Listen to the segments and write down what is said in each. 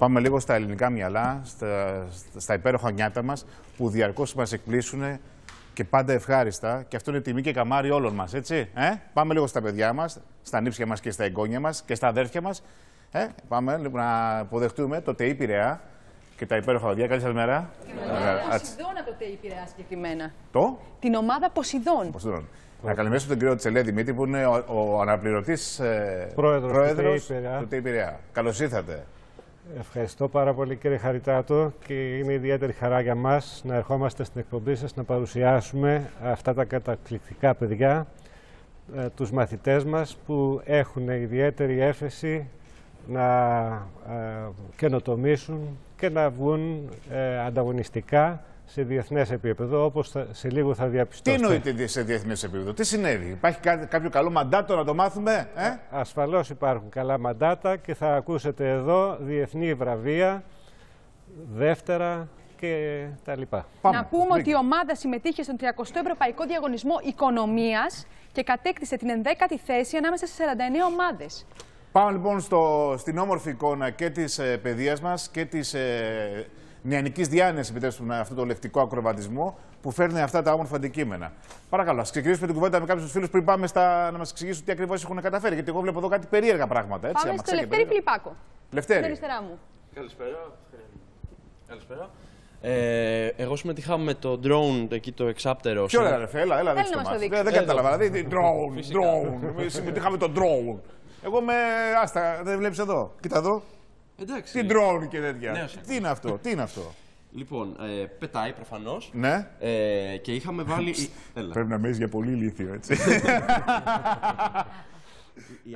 Πάμε λίγο στα ελληνικά μυαλά, στα υπέροχα νιάτα μας, που διαρκώς μας εκπλήσουν και πάντα ευχάριστα. Και αυτό είναι τιμή και καμάρι όλων μας, έτσι. Πάμε λίγο στα παιδιά μας, στα νύψια μας και στα εγγόνια μας και στα αδέρφια μας. Πάμε να αποδεχτούμε το ΤΕΙ Πειραιά και τα υπέροχα οδεία. Καλή σας μέρα. Ποσειδώνα το ΤΕΙ Πειραιά συγκεκριμένα. Την ομάδα Ποσειδών. Να καλημερίσω τον κύριο Τσελέ Δημήτρη, που είναι ο αναπληρωτής πρόεδρος του ΤΕΙ Πειραιά. Καλώς ήρθατε. Ευχαριστώ πάρα πολύ, κύριε Χαριτάτο, και είναι ιδιαίτερη χαρά για μας να ερχόμαστε στην εκπομπή σας να παρουσιάσουμε αυτά τα καταπληκτικά παιδιά, τους μαθητές μας που έχουν ιδιαίτερη έφεση να καινοτομήσουν και να βγουν ανταγωνιστικά σε διεθνές επίπεδο, όπως σε λίγο θα διαπιστώσετε. Τι εννοείται σε διεθνές επίπεδο, τι συνέβη, υπάρχει κάποιο καλό μαντάτο να το μάθουμε, Ασφαλώς υπάρχουν καλά μαντάτα και θα ακούσετε εδώ διεθνή βραβεία, δεύτερα και τα λοιπά. Να πούμε ότι η ομάδα συμμετείχε στον 30ο Ευρωπαϊκό Διαγωνισμό Οικονομίας και κατέκτησε την 11η θέση ανάμεσα στις 49 ομάδες. Πάμε λοιπόν στην όμορφη εικόνα και της παιδείας μας και της νεανικής διάνοιας, επιτρέψουμε αυτό το λεκτικό ακροβατισμό που φέρνει αυτά τα όμορφα αντικείμενα. Παρακαλώ, ας ξεκινήσουμε την κουβέντα με κάποιους φίλους πριν πάμε να μας εξηγήσουν τι ακριβώς έχουν καταφέρει. Γιατί εγώ βλέπω εδώ κάτι περίεργα πράγματα. Έτσι, πάμε στο Λευτέρη Φιλιππάκο. Λευτέρη. Στην αριστερά μου. Καλησπέρα. Εγώ συμμετείχα με το drone, εκεί το εξάπτερο. Ποιο ρε φίλε, έλα δείξτε το μας. Δεν κατάλαβα, δηλαδή drone, συμμετείχα με το drone. Εγώ δεν βλέπεις εδώ, κοίτα εδώ. Εντάξει. Τι drone και τέτοια. Τι είναι αυτό, τι είναι αυτό. Λοιπόν, πετάει προφανώς. Ναι. Και είχαμε βάλει. Πρέπει να μένεις για πολύ ηλίθιο, έτσι. Η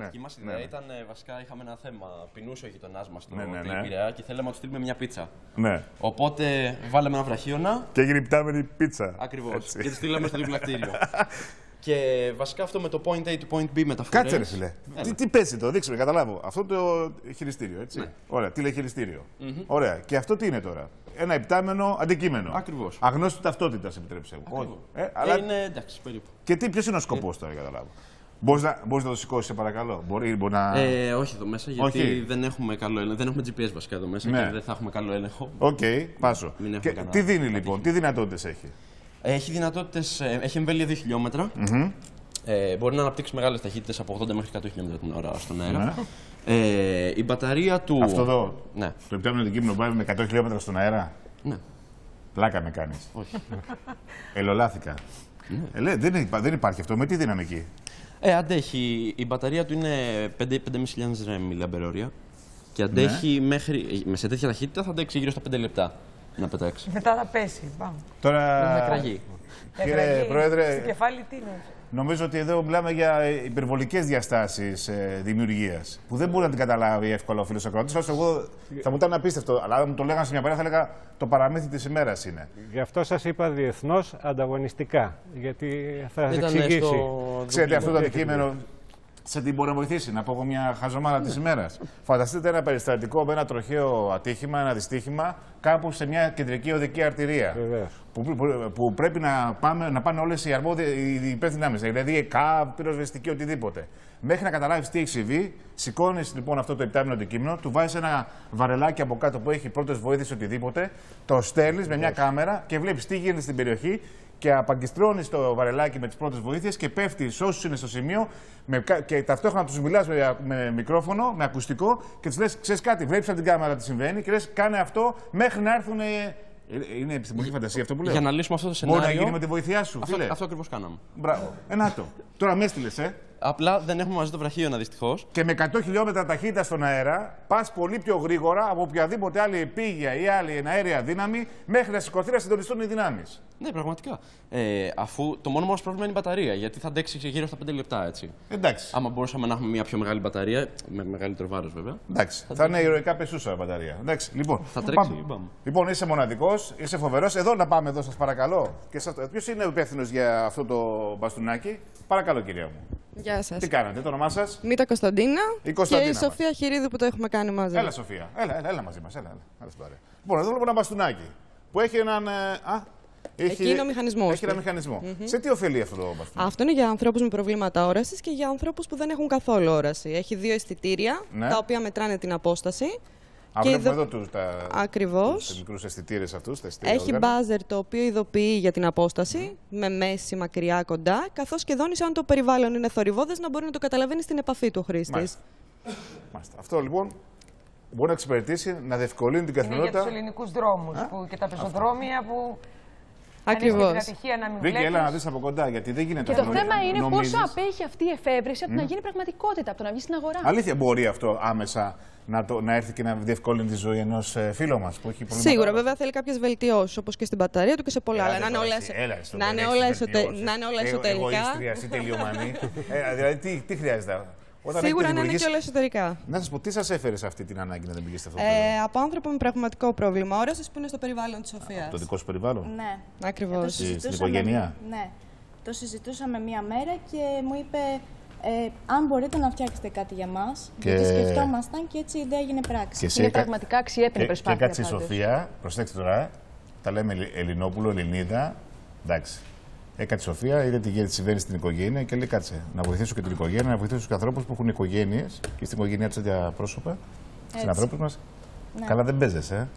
αρχή μας ιδέα ήταν βασικά είχαμε ένα θέμα. Πεινούσε ο γειτονάς μας στο ΤΕΙ Πειραιά και θέλαμε να του στείλουμε μια πίτσα. Ναι. Οπότε βάλαμε ένα βραχίωνα. Και έγινε υπτάμενη πίτσα. Ακριβώς. Και τη στείλαμε στο διπλακτήριο. Και βασικά αυτό με το point A to point B μεταφορές. Κάτσε ρε φίλε. Τι παίζει το, δείξτε με, καταλάβω. Αυτό το χειριστήριο, έτσι. Ναι. Ωραία, τηλεχειριστήριο. Ωραία. Και αυτό τι είναι τώρα. Ένα υπτάμενο αντικείμενο. Ακριβώς. Αγνώστου ταυτότητας, επιτρέψτε μου. Αλλά είναι εντάξει, περίπου. Και ποιος είναι ο σκοπός τώρα, καταλάβω. Μπορείς να το σηκώσεις, σε παρακαλώ. Μπορεί να... Όχι εδώ μέσα, γιατί δεν έχουμε καλό έλεγχο. Δεν έχουμε GPS βασικά εδώ μέσα και δεν θα έχουμε καλό έλεγχο. Οκ, πάσω. Τι δίνει λοιπόν, τι δυνατότητες έχει. Έχει δυνατότητες, έχει εμβέλεια 2 χιλιόμετρα. Μπορεί να αναπτύξει μεγάλες ταχύτητες από 80 μέχρι 100 χιλιόμετρα την ώρα στον αέρα. Η μπαταρία του. Αυτό εδώ. Ναι. Το υπτάμενο αντικείμενο πάει με 100 χιλιόμετρα στον αέρα. Ναι. Πλάκα με κάνεις. Όχι. Ελολάθηκα. Δεν υπάρχει αυτό. Με τι δύναμη εκεί. Αντέχει. Η μπαταρία του είναι 5.500 mAh και αντέχει μέχρι. Σε τέτοια ταχύτητα θα αντέξει γύρω στα 5 λεπτά να πετάξει. Μετά θα πέσει. Πάμε. Τώρα. Με κραγεί. Κύριε Πρόεδρε. Στο κεφάλι τι είναι. Νομίζω ότι εδώ μιλάμε για υπερβολικές διαστάσεις δημιουργίας που δεν μπορεί να την καταλάβει εύκολα ο φίλος ακροατής. Εγώ θα μου ήταν απίστευτο, αλλά αν μου το λέγανε σε μια παρέα θα έλεγα το παραμύθι της ημέρας είναι. Γι' αυτό σας είπα διεθνώς ανταγωνιστικά. Γιατί θα σας εξηγήσει. Ξέρετε αυτό το αντικείμενο σε τι μπορεί να βοηθήσει, να πω εγώ μια χαζομάρα της ημέρας. Φανταστείτε ένα περιστατικό με ένα τροχαίο ατύχημα, ένα δυστύχημα, κάπου σε μια κεντρική οδική αρτηρία. Που πρέπει να πάνε όλες οι υπεύθυνοι άμεσα. Δηλαδή ΕΚΑΒ, πυροσβεστική, οτιδήποτε. Μέχρι να καταλάβεις τι έχει συμβεί, σηκώνεις λοιπόν αυτό το υπτάμενο αντικείμενο, του βάζεις ένα βαρελάκι από κάτω που έχει πρώτες βοήθειες, οτιδήποτε, το στέλνεις με μια κάμερα και βλέπεις τι γίνεται στην περιοχή. Και απαγκιστρώνεις το βαρελάκι με τις πρώτες βοήθειες και πέφτει σε όσους είναι στο σημείο και ταυτόχρονα τους μιλάς με μικρόφωνο, με ακουστικό και τους λες: ξέρεις κάτι, βλέπεις από την κάμερα τι συμβαίνει και λες: κάνε αυτό μέχρι να έρθουν. Είναι επιστημονική φαντασία αυτό που λέω. Για να λύσουμε αυτό το σενάριο. Μπορεί να γίνει με τη βοήθειά σου. Αυτό ακριβώς κάναμε. Μπράβο. Ενάτο. Τώρα με έστειλες, Απλά δεν έχουμε μαζί το βραχίωνα δυστυχώς. Και με 100 χιλιόμετρα ταχύτητα στον αέρα πας πολύ πιο γρήγορα από οποιαδήποτε άλλη επίγεια ή άλλη εναέρια δύναμη μέχρι να σηκωθεί να συντονιστούν οι δυνάμεις. Ναι, πραγματικά. Αφού το μόνο μας πρόβλημα είναι η μπαταρία, γιατί θα αντέξει γύρω στα 5 λεπτά, έτσι. Εντάξει. Άμα μπορούσαμε να έχουμε μια πιο μεγάλη μπαταρία, με μεγαλύτερο βάρος βέβαια. Εντάξει. Θα είναι ηρωικά πεσούσα η μπαταρία. Εντάξει. Λοιπόν, θα τρέξει. Λοιπόν, είσαι μοναδικός, είσαι φοβερός. Εδώ να πάμε, εδώ σας παρακαλώ. Ποιος είναι ο υπεύθυνος για αυτό το μπαστούνάκι. Παρακαλώ, κυρία μου. Γεια σας. Τι κάνατε, το όνομά σας? Μήτα Κωνσταντίνα. Και η Σοφία Χειρίδου που το έχουμε κάνει μαζί. Έλα, Σοφία. Έλα μαζί μας. Έλα. Λοιπόν, εδώ βλέπω ένα μπαστούνάκι που έχει έναν. Εκεί είναι ο μηχανισμός. Έχει ένα μηχανισμό. Σε τι ωφελεί αυτό το μπαστούνάκι? Αυτό είναι για ανθρώπους με προβλήματα όρασης και για ανθρώπους που δεν έχουν καθόλου όραση. Έχει 2 αισθητήρια, τα οποία μετράνε την απόσταση. Βλέπουμε εδώ τους μικρούς αισθητήρες αυτούς. Έχει μπάζερ το οποίο ειδοποιεί για την απόσταση, με μέση, μακριά, κοντά, καθώς και δώνει αν το περιβάλλον είναι θορυβώδες να μπορεί να το καταλαβαίνει στην επαφή του ο χρήστης. Μάλιστα. Αυτό λοιπόν μπορεί να εξυπηρετήσει, να διευκολύνει την καθημερινότητα. Για τους ελληνικούς δρόμους και τα πεζοδρόμια που. Ακριβώς. Βίκυ, έλα να δεις από κοντά, γιατί δεν γίνεται. Και το θέμα είναι πόσο απέχει αυτή η εφεύρεση από το να γίνει πραγματικότητα, από το να βγει στην αγορά. Αλήθεια, μπορεί αυτό άμεσα να έρθει και να διευκολύνει τη ζωή ενός φίλου μας που έχει προβλήματα? Σίγουρα, βέβαια θέλει κάποιες βελτιώσεις, όπως και στην μπαταρία του και σε πολλά άλλα. Να είναι όλα εσωτερικά. Εγωίστρια, εσύ τελειομανή. Δηλαδή, τι χρειάζεται? Σίγουρα να είναι και όλα εσωτερικά. Να σας πω, τι σας έφερε σε αυτή την ανάγκη να δεν πηγαίνετε αυτό? Από άνθρωπο με πραγματικό πρόβλημα όρασης που είναι στο περιβάλλον της Σοφίας. Το δικό σου περιβάλλον? Ναι. Ακριβώς. Στην οικογένεια? Ναι. Το συζητούσαμε μία μέρα και μου είπε αν μπορείτε να φτιάξετε κάτι για μας. Γιατί σκεφτόμασταν και έτσι η ιδέα έγινε πράξη. Είναι πραγματικά αξιέπαινη προσπάθεια. Και κάτσε η Σοφία, προσέξτε τώρα, τα λέμε Ελληνόπουλο, Ελληνίδα, εντάξει. Έκατσε η Σοφία, είδε τι συμβαίνει στην οικογένεια και λέει: κάτσε, να βοηθήσω και την οικογένεια, να βοηθήσω τους ανθρώπους που έχουν οικογένειες και στην οικογένειά τους τέτοια πρόσωπα, συνανθρώπους μας. Ναι. Καλά, δεν παίζεσαι.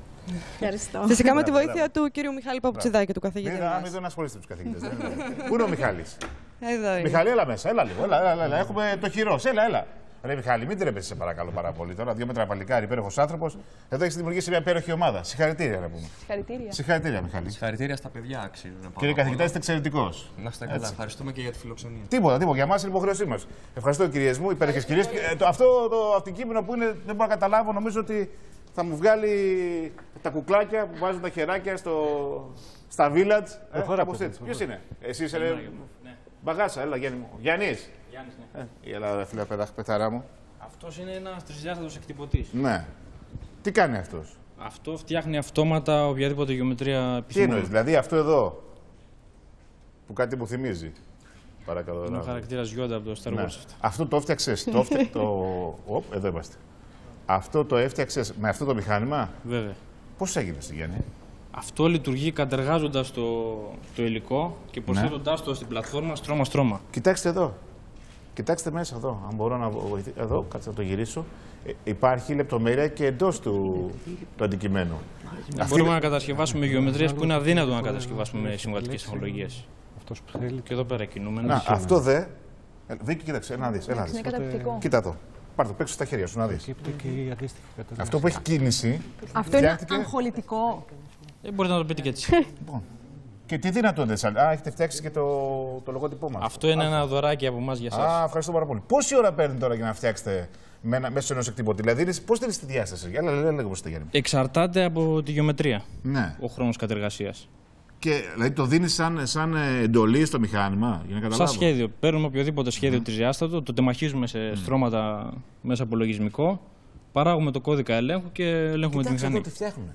Ευχαριστώ. Φυσικά με τη βοήθεια του κύριου Μιχάλη Παπουτσιδάκη, του καθηγητή. Μην ασχολείστε τους καθηγητές. Πού είναι ο Μιχάλης? Εδώ είναι. Μιχάλη, έλα μέσα, έλα λίγο. Έλα. Έχουμε το χειρός. Έλα. Ρε Μιχάλη, μην τρέπεσαι, σε παρακαλώ πάρα πολύ. Τώρα 2 μέτρα παλικάρι, υπέροχος άνθρωπος. Εδώ έχει δημιουργήσει μια υπέροχη ομάδα. Συγχαρητήρια, να πούμε. Συγχαρητήρια, Μιχάλη. Συγχαρητήρια στα παιδιά, αξίζουν. Κύριε καθηγητά, είστε εξαιρετικός. Να είστε καλά. Ευχαριστούμε και για τη φιλοξενία. Τίποτα. Για εμάς είναι υποχρέωσή μας. Ευχαριστώ, κυρίες μου, υπέροχες κυρίες. Αυτό το αυτοκείμενο που είναι, δεν μπορώ να καταλάβω, νομίζω ότι θα μου βγάλει τα κουκλάκια που βάζουν τα χεράκια στα village. Ποιος είναι? Εσύ είσαι? Μπαγάσα, έλα Γιάννη μου. Γιάννης. Έλα, φίλε παιδάρα μου. Αυτός είναι ένας τρισδιάστατος εκτυπωτής. Ναι. Τι κάνει αυτός? Αυτό φτιάχνει αυτόματα οποιαδήποτε γεωμετρία επιθυμούμε. Τι εννοείς, δηλαδή αυτό εδώ που κάτι μου θυμίζει? Παρακαλώ. Είναι ο χαρακτήρας Γιόντα από το Star Wars. Αυτό το έφτιαξες, εδώ είμαστε. Αυτό το έφτιαξες με αυτό το μηχάνημα? Βέβαια. Πώς έγινε, Γιάννη? Αυτό λειτουργεί κατεργάζοντας το υλικό και προσθέτοντάς το στην πλατφόρμα στρώμα-στρώμα. Κοιτάξτε εδώ. Κοιτάξτε μέσα εδώ. Αν μπορώ να βοηθήσω. Εδώ, κάτσε να το γυρίσω. Υπάρχει λεπτομέρεια και εντός του αντικειμένου. Μπορούμε να κατασκευάσουμε γεωμετρίες που είναι αδύνατο να κατασκευάσουμε με συμβατικές τεχνολογίες. Και εδώ πέρα κινούμε. Αυτό Βίκυ, κοίταξε, να δεις. Κοίτα το. Πάρ' το, παίξω στα χέρια σου να δεις. Αυτό που έχει κίνηση. Αυτό είναι αγχολητικό. Μπορείτε να το πείτε και έτσι. Και τι δυνατότητες? Έχετε φτιάξει και το λογότυπό μας. Αυτό είναι ένα δωράκι από εμάς για εσάς. Ευχαριστώ πάρα πολύ. Πόση ώρα παίρνει τώρα για να φτιάξετε μέσω ενός εκτυπωτή? Δηλαδή, πώς είναι στη διάσταση? Λέγαμε πώς το Γιάννη. Εξαρτάται από τη γεωμετρία. Ναι. Ο χρόνος κατεργασίας. Και δηλαδή το δίνει σαν εντολή στο μηχάνημα, για να καταλάβω. Σαν σχέδιο. Παίρνουμε οποιοδήποτε σχέδιο τρισδιάστατο, το τεμαχίζουμε σε στρώματα μέσα από λογισμικό, παράγουμε το κώδικα ελέγχου και ελέγχουμε τη μηχανή. Εδώ τι φτιάχνουμε.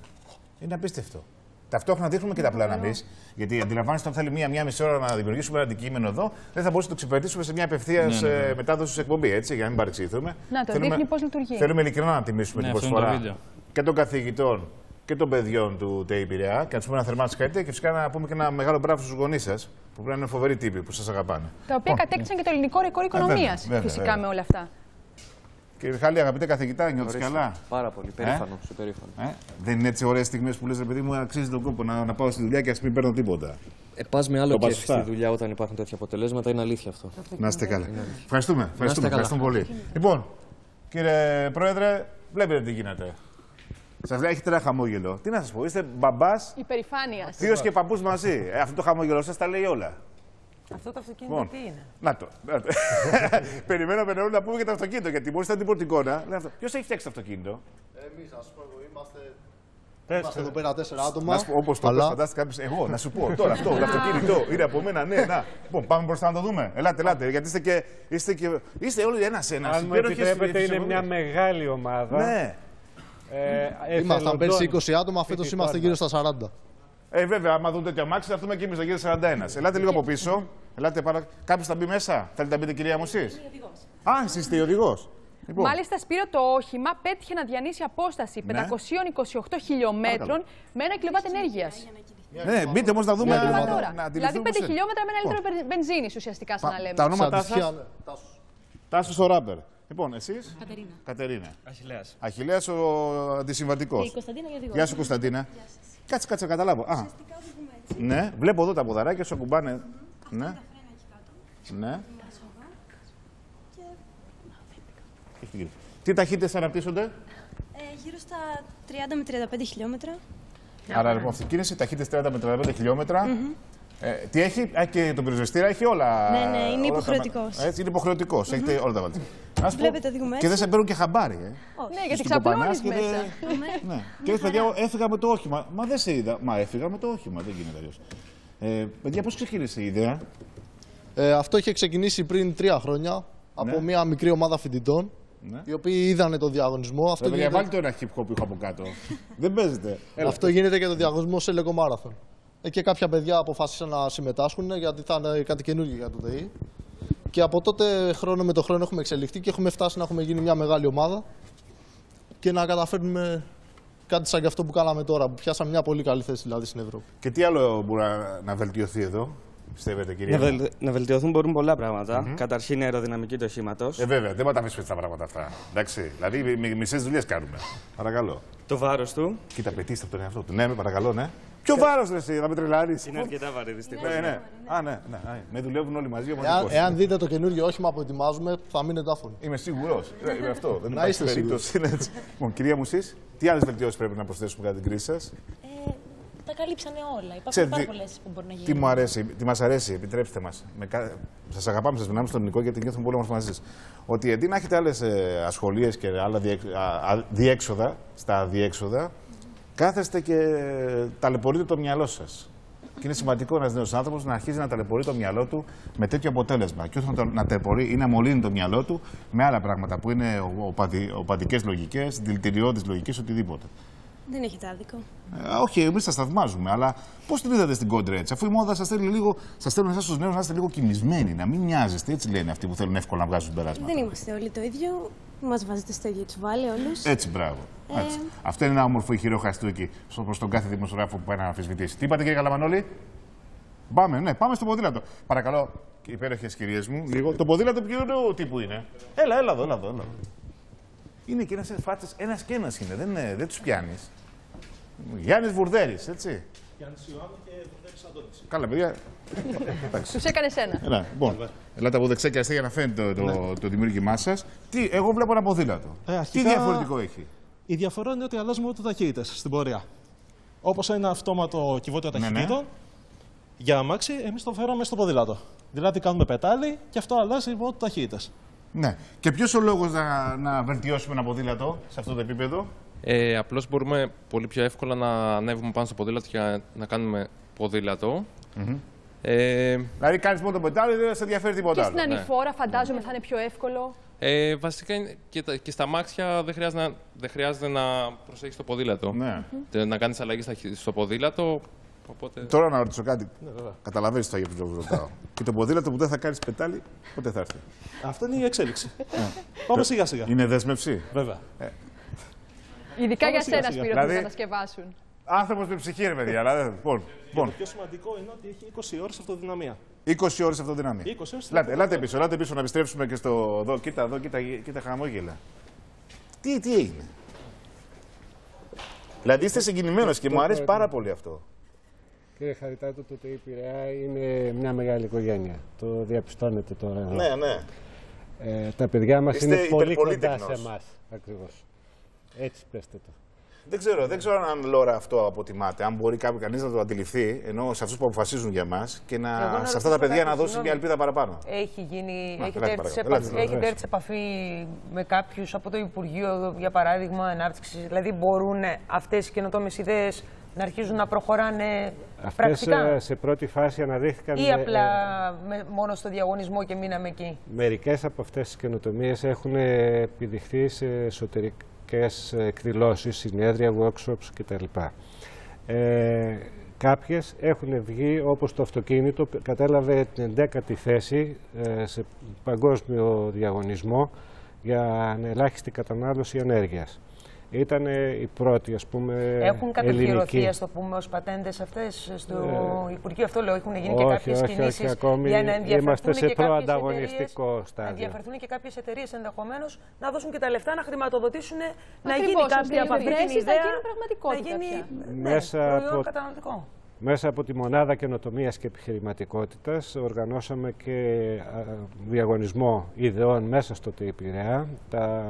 Είναι απίστευτο. Ταυτόχρονα δείχνουμε και τα πλάνα εμείς, γιατί αντιλαμβάνεστε ότι θέλει μία μισή ώρα να δημιουργήσουμε ένα αντικείμενο εδώ, δεν θα μπορούσαμε να το εξυπηρετήσουμε σε μια απευθείας μετάδοση εκπομπή, έτσι, για να μην παρεξηγηθούμε. Να το δείχνει πώς λειτουργεί. Θέλουμε ειλικρινά να τιμήσουμε την προσφορά και των καθηγητών και των παιδιών του ΤΕΙ Πειραιά και να τους πούμε ένα θερμά συγχαρητήρια και φυσικά να πούμε και ένα μεγάλο μπράβο στους γονείς σας, που πρέπει να είναι φοβεροί τύποι που σας αγαπάνε. Τα οποία κατέκτησαν και το ελληνικό ρεκόρ οικονομίας φυσικά με όλα αυτά. Κύριε Μιχάλη, αγαπητέ καθηγητά, νιώθεις καλά? Πάρα πολύ. Περήφανος. Δεν είναι έτσι ωραίες στιγμές που λες, ρε παιδί μου, αξίζει τον κόπο να πάω στη δουλειά και ας μην παίρνω τίποτα? Πας με άλλο κέφι στη δουλειά όταν υπάρχουν τέτοια αποτελέσματα, είναι αλήθεια αυτό. Να είστε καλά. Ευχαριστούμε πολύ. Λοιπόν, κύριε Πρόεδρε, βλέπετε τι γίνεται. Σας λέει, έχετε ένα χαμόγελο. Τι να σας πω, είστε μπαμπάς, υπερηφάνειας, θείος και παππούς μαζί. Αυτό το χαμόγελο σας τα λέει όλα. Αυτό το αυτοκίνητο τι είναι? Να το. Περιμένω να πούμε για το αυτοκίνητο, γιατί μόλις ήταν την πρώτη εικόνα. Ποιος έχει φτιάξει το αυτοκίνητο? Εμείς, ας πούμε, είμαστε εδώ πέρα 4 άτομα. Όπως το πες, φαντάστηκα κάποιος. Εγώ, να σου πω τώρα αυτό, το αυτοκίνητο είναι από μένα, ναι, να. Λοιπόν, πάμε μπροστά να το δούμε. Ελάτε, γιατί είστε όλοι ένας. Αν μου επιτρέπετε, είναι μια μεγάλη ομάδα. Ναι. Ήμασταν πέρσι 20 άτομα, φέτος είμαστε γύρω στα 40. Βέβαια, άμα δουν τέτοιο αμάξι, θα έρθουμε και εμείς γύρω στα 41. Ελάτε λίγο από πίσω. Κάποιος θα μπει μέσα. Θέλετε να μπείτε, κυρία μου, εσείς? Εσείς είστε η οδηγός. Λοιπόν. Μάλιστα, Σπύρο, το όχημα πέτυχε να διανύσει απόσταση 528 χιλιόμετρων με 1 κιλοβάτ ενέργειας. Ναι, μπείτε όμως να δούμε. Δηλαδή 5 χιλιόμετρα με 1 λίτρο βενζίνης ουσιαστικά, σαν να λέμε. Τα ονόματά σας? Τάσος ο Ράπερ. Λοιπόν, εσείς. Κατερίνα. Αχιλλέας. Αχιλλέας ο αντισυμβατικός. Και η Κωνσταντίνα για Γεια σου, Κωνσταντίνα. Κάτσε, καταλάβω. Α, ναι, βλέπω εδώ τα ποδαράκια σου ακουμπάνε. Ναι. Ναι. Τι ταχύτητες αναπτύσσονται? Γύρω στα 30 με 35 χιλιόμετρα. Άρα λοιπόν αυτή η κίνηση, ταχύτητες 30 με 35 χιλιόμετρα. Τι έχει, και τον πυροσβεστήρα έχει όλα. Ναι, είναι υποχρεωτικός. Έτσι, είναι υποχρεωτικός. Έχετε όλα τα βαλτιά. Βλέπετε οδηγούμενες. Και δεν σε παίρνουν και χαμπάρι. Ναι, γιατί ξαπλώνεις μέσα. Ναι. Και λες, παιδιά, έφυγα με το όχημα. Μα δεν σε είδα. Μα έφυγα με το όχημα, δεν γίνεται αλλιώς. Παιδιά, πώς ξεκίνησε η ιδέα? Αυτό είχε ξεκινήσει πριν 3 χρόνια από μια μικρή ομάδα φοιτητών. Ναι. Οι οποίοι είδανε το διαγωνισμό. Αυτό γίνεται... Βάλτε το ένα hip hop που είχα από κάτω. Δεν παίζεται. Αυτό γίνεται και το διαγωνισμό σε λεκομάραθον. Και κάποια παιδιά αποφάσισαν να συμμετάσχουν γιατί θα είναι κάτι καινούργιο για το ΔΕΗ. Και από τότε χρόνο με το χρόνο έχουμε εξελιχθεί και έχουμε φτάσει να έχουμε γίνει μια μεγάλη ομάδα και να καταφέρνουμε κάτι σαν και αυτό που κάναμε τώρα, που πιάσαμε μια πολύ καλή θέση δηλαδή στην Ευρώπη. Και τι άλλο μπορεί να βελτιωθεί εδώ? Πιστεύετε, κυρία? Να βελτιωθούν μπορούν πολλά πράγματα. Καταρχήν η αεροδυναμική του οχήματος. Βέβαια, δεν τα αφήσουμε τα πράγματα αυτά. Εντάξει, δηλαδή μισές δουλειές κάνουμε. Παρακαλώ. Το βάρος του. Κοίτα, πετύστε από τον εαυτό του. Ναι, παρακαλώ, ναι. Ποιο βάρος ρε εσύ, θα με τρελάρεις? Είναι αρκετά βαρύ δυστυχώς. Ναι. Ναι. Με δουλεύουν όλοι μαζί. Εάν δείτε το καινούργιο όχημα που ετοιμάζουμε, θα μείνετε άφωνοι. Είμαι σίγουρος. Είμαι αυτό. Δεν να είστε σίγουρος. Λοιπόν, κυρία μου, εσείς, τι άλλες βελτιώσεις πρέπει να προσθέσουμε κατά την κρίση σας? Τα καλύψανε όλα. Υπάρχουν πάρα πολλές που μπορεί να γίνουν. Τι μας αρέσει, επιτρέψτε μας. Σας αγαπάμε, σας μιλάμε στον ελληνικό γιατί νιώθουμε πολύ όμως μαζί σας. Ότι αντί να έχετε άλλες ασχολίες και άλλα διέξοδα, στα διέξοδα, κάθεστε και ταλαιπωρείτε το μυαλό σας. Και είναι σημαντικό ένας νέος άνθρωπος να αρχίζει να ταλαιπωρεί το μυαλό του με τέτοιο αποτέλεσμα. Και όχι να ταλαιπωρεί ή να μολύνει το μυαλό του με άλλα πράγματα που είναι οπαδικές λογικές, δηλητηριώδεις λογικές, οτιδήποτε. Δεν έχετε άδικο. Όχι, εμείς σας θαυμάζουμε, αλλά πώς την είδατε στην κόντρα έτσι? Αφού η μόδα σας θέλει λίγο, σας θέλουν εσάς τους νέους να είστε λίγο κοιμισμένοι, να μην μοιάζεστε. Έτσι λένε αυτοί που θέλουν εύκολα να βγάζουν συμπεράσματα. Δεν είμαστε όλοι το ίδιο. Μας βάζετε στο ίδιο τσουβάλι όλους. Έτσι, μπράβο. Έτσι. Αυτό είναι ένα όμορφο ηχηρό χαστούκι προς τον κάθε δημοσιογράφο που πάει να αμφισβητήσει. Τι είπατε, κύριε Καλαμανόλη? Πάμε στο ποδήλατο. Παρακαλώ, υπέροχες κυρίες μου, λίγο. Το ποδήλατο ποιου τύπου είναι? Έλα εδώ. Είναι και ένας φάτσες, ένας και ένας είναι, δεν τους πιάνεις. Γιάννης Βουρδέρης, έτσι. Γιάννης Ιωάννου και Βουρδέρης Αντώνης. Καλά, παιδιά. Τους έκανες ένα. Λοιπόν, ελάτε από δεξιά και αριστερά για να φαίνεται το δημιούργημά σας. Εγώ βλέπω ένα ποδήλατο. Τι διαφορετικό έχει? Η διαφορά είναι ότι αλλάζουμε ούτε ταχύτητες στην πορεία. Όπως ένα αυτόματο κυβότιο ταχυτήτων, για αμάξι, εμείς το φέραμε στο ποδήλατο. Δηλαδή κάνουμε πετάλι και αυτό αλλάζει ούτε ταχύτητες. Ναι. Και ποιος ο λόγος να βελτιώσουμε ένα ποδήλατο σε αυτό το επίπεδο? Απλώς μπορούμε πολύ πιο εύκολα να ανέβουμε πάνω στο ποδήλατο και να κάνουμε ποδήλατο. Δηλαδή κάνεις μόνο το πετάλι, δεν σε ενδιαφέρει τίποτα άλλο. Και στην ανηφόρα φαντάζομαι θα είναι πιο εύκολο. Βασικά και στα αμάξια δεν χρειάζεται να προσέχεις το ποδήλατο. Να κάνεις αλλαγή στο ποδήλατο. Οπότε... Τώρα να ρωτήσω κάτι. Καταλαβαίνεις το για ποιο λόγο ρωτάω. Και το ποδήλατο που δεν θα κάνεις πετάλι, πότε θα έρθει? Αυτό είναι η εξέλιξη. Πάμε σιγά σιγά. Είναι δέσμευση. Βέβαια. Ειδικά για σένα, Σπύρο, που θα κατασκευάσουν. Άνθρωπος με ψυχή, ρε παιδιά. Το πιο σημαντικό είναι ότι έχει 20 ώρες αυτοδυναμία. 20 ώρες αυτοδυναμία. Ελάτε πίσω να επιστρέψουμε και στο εδώ. Κοίτα χαμόγελα. Τι έγινε? Δηλαδή είστε συγκινημένος και μου αρέσει πάρα πολύ αυτό. Κύριε Χαριτάτο, το ΤΕΗ Πειραιά είναι μια μεγάλη οικογένεια. Το διαπιστώνετε τώρα. Ναι. Τα παιδιά μας είναι πολύ κοντά σε εμάς. Ακριβώς. Έτσι πέστε το. Δεν ξέρω αν Λόρα αυτό αποτιμάται. Αν μπορεί κανείς να το αντιληφθεί, ενώ σε αυτούς που αποφασίζουν για μας και σε αυτά τα παιδιά να δώσει μια ελπίδα παραπάνω. Έχετε έρθει σε επαφή με κάποιους από το Υπουργείο, για παράδειγμα, Ανάπτυξης? Δηλαδή, μπορούν αυτές οι καινοτόμες ιδέες να αρχίζουν να προχωράνε πρακτικά? Αυτές σε πρώτη φάση αναδείχθηκαν. Ή απλά μόνο στο διαγωνισμό και μείναμε εκεί? Μερικές από αυτές τις καινοτομίες έχουν επιδειχθεί σε εσωτερικές εκδηλώσεις, συνέδρια, workshops κτλ. Κάποιες έχουν βγει, όπως το αυτοκίνητο, κατέλαβε την 11η θέση σε παγκόσμιο διαγωνισμό για ανελάχιστη κατανάλωση ενέργειας. Ήταν η πρώτη, ας πούμε, έχουν κατοχυρωθεί, ελληνική. ας το πούμε, ως πατέντες αυτές στο Υπουργείο? Αυτό λέω, έχουν γίνει και Όχι, κάποιες όχι, κινήσεις ακόμη για να ενδιαφερθούν είμαστε σε και κάποιες προανταγωνιστικό εταιρείες, στάδιο. να ενδιαφερθούν και κάποιες εταιρείες ενδεχομένως να δώσουν και τα λεφτά να χρηματοδοτήσουν, να Ακριβώς, γίνει κάποια από αυτή την βρέσεις να ιδέα, γίνουν πραγματικότητα να γίνει Μέσα καταναλωτικό. Μέσα από τη Μονάδα Καινοτομίας και Επιχειρηματικότητας οργανώσαμε και διαγωνισμό ιδεών μέσα στο ΤΕΙ Πειραιά. Τα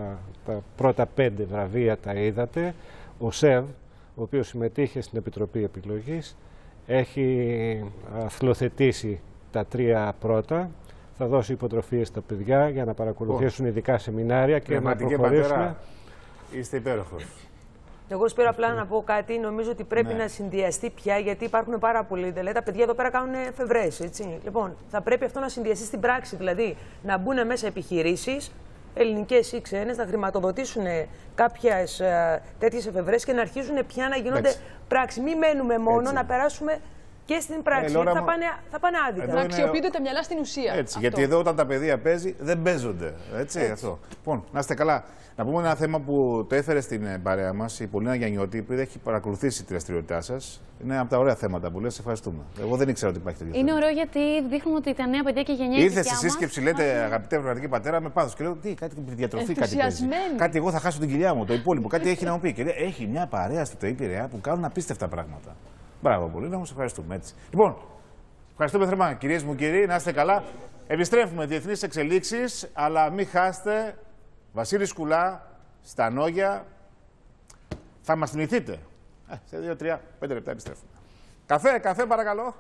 πρώτα 5 βραβεία τα είδατε. Ο ΣΕΒ, ο οποίος συμμετείχε στην Επιτροπή Επιλογής, έχει αθλοθετήσει τα 3 πρώτα. Θα δώσει υποτροφίες στα παιδιά για να παρακολουθήσουν ειδικά σεμινάρια και να προχωρήσουν. Είστε υπέροχος. Εγώ σπέρα απλά να πω κάτι. Νομίζω ότι πρέπει να συνδυαστεί πια, γιατί υπάρχουν πάρα πολλοί. Δηλαδή, τα παιδιά εδώ πέρα κάνουν εφευρές. Λοιπόν, θα πρέπει αυτό να συνδυαστεί στην πράξη. Δηλαδή, να μπουν μέσα επιχειρήσεις, ελληνικές ή ξένες, να χρηματοδοτήσουν κάποιες τέτοιες εφευρές και να αρχίζουν πια να γίνονται πράξη. Μην μένουμε μόνο, να περάσουμε και στην πράξη. Γιατί θα πάνε άδικα. Να αξιοποιούνται τα μυαλά στην ουσία. Έτσι, γιατί εδώ όταν τα παιδεία παίζει δεν παίζονται. Έτσι. Αυτό. Λοιπόν, να είστε καλά. Να πούμε ένα θέμα που το έφερε στην παρέα μας η Πολίνα Γιαννιώτη, που έχει παρακολουθήσει τη δραστηριότητά σας. Είναι από τα ωραία θέματα που λες. Ευχαριστούμε. Εγώ δεν ήξερα ότι υπάρχει τέτοιο θέμα. Είναι ωραίο γιατί δείχνουμε ότι τα νέα παιδιά και η γενιά. Ήρθε στη σύσκεψη, λέτε, αγαπητέ πνευματική πατέρα, με πάθος. Και λέω, τι, κάτι διατροφή, κάτι παίζει. Κάτι εγώ θα χάσω την κοιλιά μου, το υπόλοιπο. Κάτι έχει να μου πει. Και λέει, έχει μια παρέα στο ΤΕΙ Πειραιά που κάνουν απίστευτα πράγματα. Μπράβο, Πολίνα, όμως ευχαριστούμε. Έτσι. Λοιπόν, ευχαριστούμε θερμά, κυρίες μου, κύριοι, να είστε καλά. Επιστρέφουμε διεθνείς εξελίξεις, αλλά μην χάσετε Βασίλη Σκουλά στα Νόγια. Θα μας θυμηθείτε. Σε 2, 3, 5 λεπτά επιστρέφουμε. Καφέ, παρακαλώ.